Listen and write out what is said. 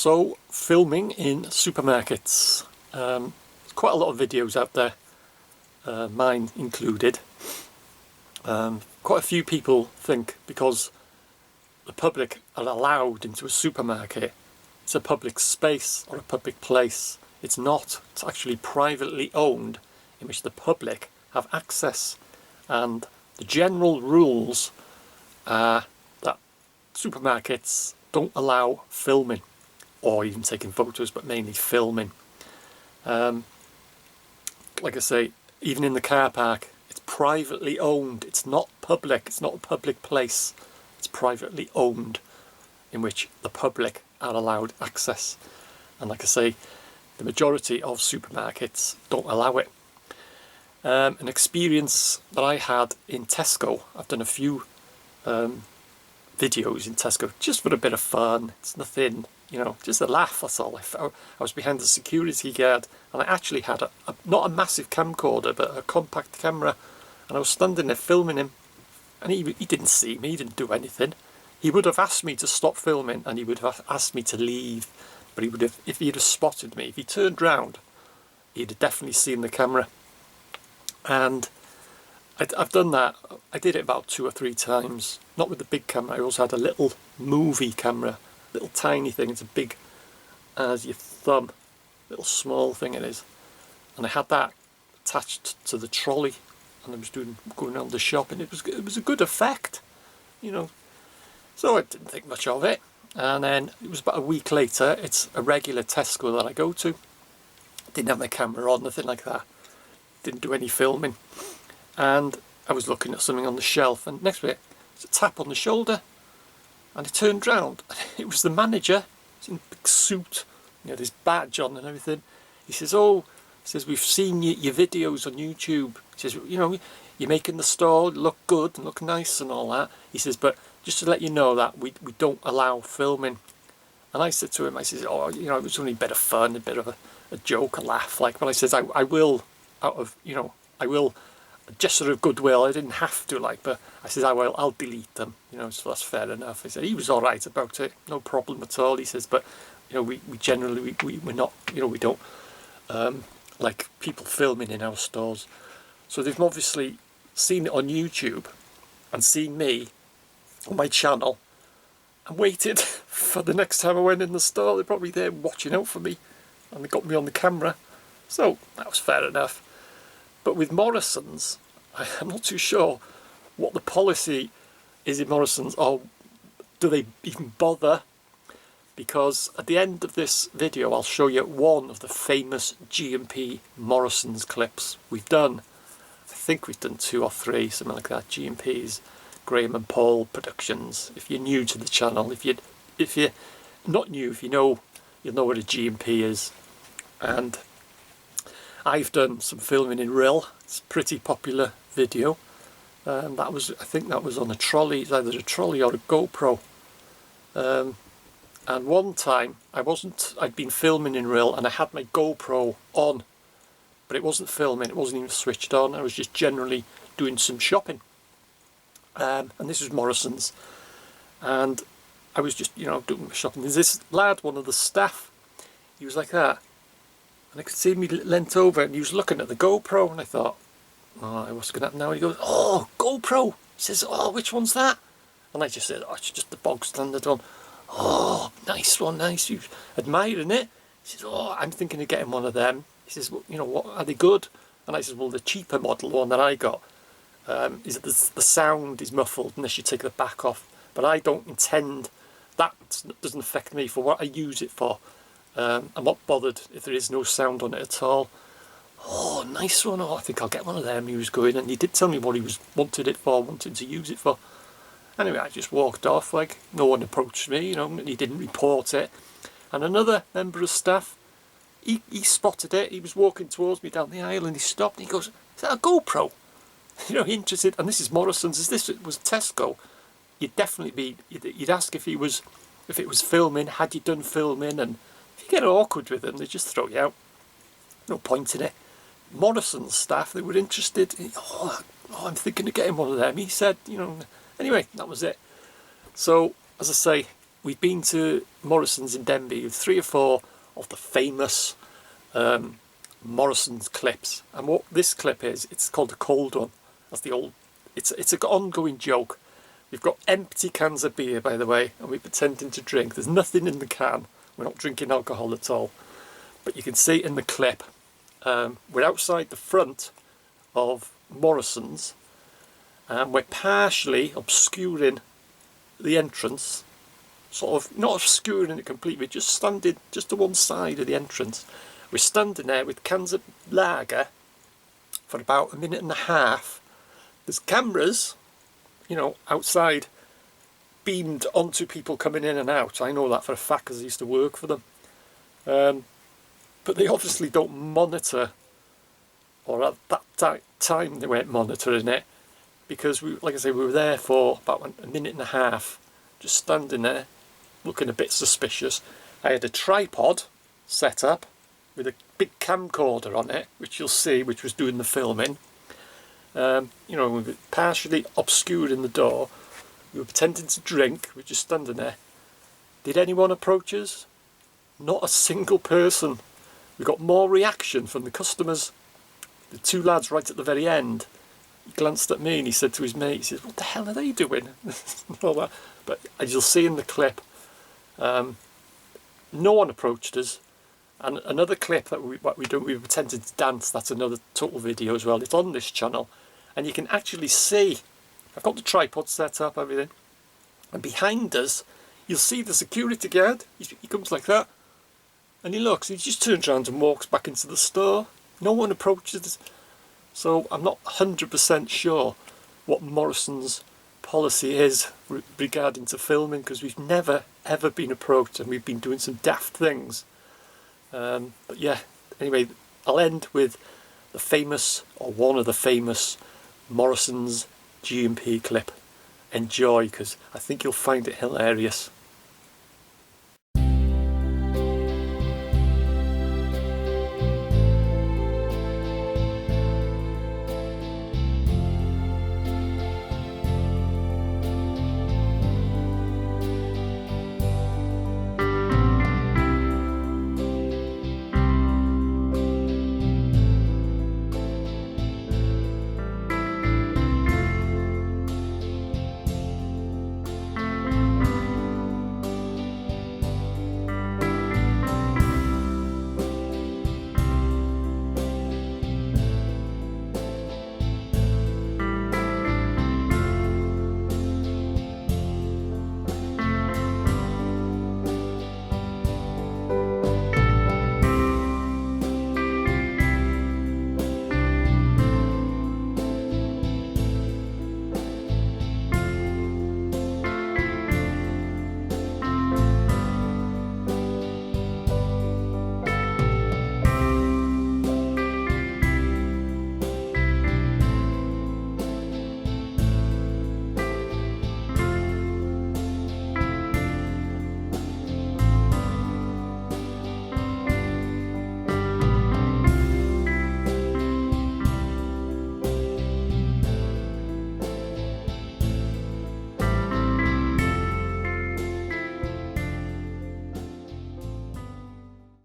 So, filming in supermarkets. Quite a lot of videos out there, mine included. Quite a few people think because the public are allowed into a supermarket, it's a public space or a public place. It's not. It's actually privately owned, in which the public have access. And the general rules are that supermarkets don't allow filming, or even taking photos, but mainly filming. Like I say, even in the car park, it's privately owned. It's not public. It's not a public place. It's privately owned, in which the public are allowed access. And like I say, the majority of supermarkets don't allow it. An experience that I had in Tesco, I've done a few videos in Tesco just for a bit of fun. It's nothing, just a laugh, that's all. I was behind the security guard, and I actually had not a massive camcorder, but a compact camera, and I was standing there filming him, and he didn't see me, he didn't do anything. He would have asked me to stop filming, and he would have asked me to leave, but if he'd have spotted me, if he turned round, he'd have definitely seen the camera. And I've done that. I did it about 2 or 3 times, not with the big camera. I also had a little movie camera, little tiny thing. It's as big as your thumb, little small thing it is. And I had that attached to the trolley, and I was going around the shop, and it was a good effect, So I didn't think much of it. And then it was about a week later. It's a regular Tesco that I go to. Didn't have my camera on, nothing like that. Didn't do any filming. And I was looking at something on the shelf, and next to it was a tap on the shoulder, and I turned round, and it was the manager. He's in a big suit, this badge on and everything. He says, we've seen your videos on YouTube. He says, you're making the store look good and look nice and all that. He says, but just to let you know that we don't allow filming. And I said to him, I said, it was only a bit of fun, a bit of a joke, a laugh, but I says, I will, I will, just sort of goodwill. I didn't have to, but I says, I'll delete them, so that's fair enough. I said, he was all right about it, no problem at all. He says, but we generally we're not, we don't like people filming in our stores. So they've obviously seen it on YouTube and seen me on my channel and waited for the next time I went in the store. They're probably there watching out for me, and they got me on the camera, so that was fair enough. But with Morrisons, I'm not too sure what the policy is in Morrisons, or do they even bother? Because at the end of this video, I'll show you one of the famous G&P Morrisons clips we've done. I think we've done 2 or 3, something like that. G&P's, Graham and Paul Productions. If you're new to the channel, if you're not new, if you'll know what a G&P is. And I've done some filming in Rill. It's a pretty popular video. I think that was on a trolley. It's either a trolley or a GoPro. And one time I'd been filming in Rill, and I had my GoPro on, but it wasn't filming, it wasn't even switched on. I was just generally doing some shopping. And this was Morrisons. And I was just, doing my shopping. There's this lad, one of the staff, he was like that. And I could see me leant over, and he was looking at the GoPro, and I thought, what's going to happen now? He goes, oh, GoPro. He says, oh, which one's that? And I just said, oh, it's just the bog standard one. Oh, nice one, nice. You're admiring it. He says, oh, I'm thinking of getting one of them. He says, well, what, are they good? And I said, well, the cheaper model one that I got, is that the sound is muffled unless you take the back off. But I don't intend, that doesn't affect me for what I use it for. I'm not bothered if there is no sound on it at all. Oh, nice one. Oh, I think I'll get one of them. He was going, and he did tell me what he wanted to use it for. Anyway, I just walked off, no one approached me, and he didn't report it. And another member of staff, he spotted it. He was walking towards me down the aisle, and he stopped, and he goes, is that a GoPro? Interested. And this is Morrisons. As this was Tesco, you'd definitely you'd ask if it was filming, had you done filming, and if you get awkward with them, they just throw you out. No point in it. Morrisons staff, they were interested. I'm thinking of getting one of them. He said, anyway, that was it. So, as I say, we've been to Morrisons in Denby with 3 or 4 of the famous Morrisons clips, and what this clip is, it's called a cold one. That's the old, it's an ongoing joke. We've got empty cans of beer, by the way, and we're pretending to drink. There's nothing in the can. We're not drinking alcohol at all. But you can see in the clip, we're outside the front of Morrisons, and we're partially obscuring the entrance. Sort of, not obscuring it completely, just standing just to one side of the entrance. We're standing there with cans of lager for about 1.5 minutes. There's cameras, you know, outside, beamed onto people coming in and out. I know that for a fact because I used to work for them. But they obviously don't monitor, or at that time they weren't monitoring it, because we, like I say, we were there for about 1.5 minutes, just standing there, looking a bit suspicious. I had a tripod set up with a big camcorder on it, which you'll see, which was doing the filming. You know, we were partially obscuring the door. We were pretending to drink. We were just standing there. Did anyone approach us? Not a single person. We got more reaction from the customers. The 2 lads right at the very end, he glanced at me and he said to his mate, he says, "What the hell are they doing?" All that. But as you'll see in the clip, no one approached us. And another clip that we pretended to dance, that's another total video as well. It's on this channel, and you can actually see, I've got the tripod set up, everything, and behind us you'll see the security guard. He comes like that, and he looks, he just turns around and walks back into the store. No one approaches us. So I'm not 100% sure what Morrisons' policy is regarding to filming, because we've never ever been approached, and we've been doing some daft things. But yeah, anyway, I'll end with the famous, or one of the famous, Morrisons G&P clip. Enjoy, because I think you'll find it hilarious.